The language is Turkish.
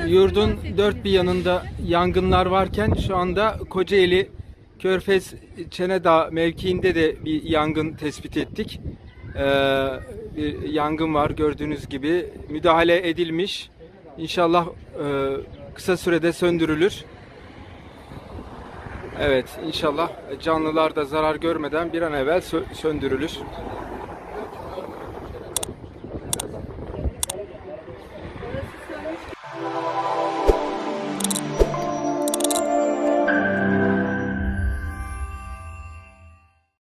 Yurdun dört bir yanında yangınlar varken şu anda Kocaeli Körfez Çenedağ mevkiinde de bir yangın tespit ettik. Bir yangın var gördüğünüz gibi. Müdahale edilmiş. İnşallah kısa sürede söndürülür. Evet, inşallah canlılar da zarar görmeden bir an evvel söndürülür.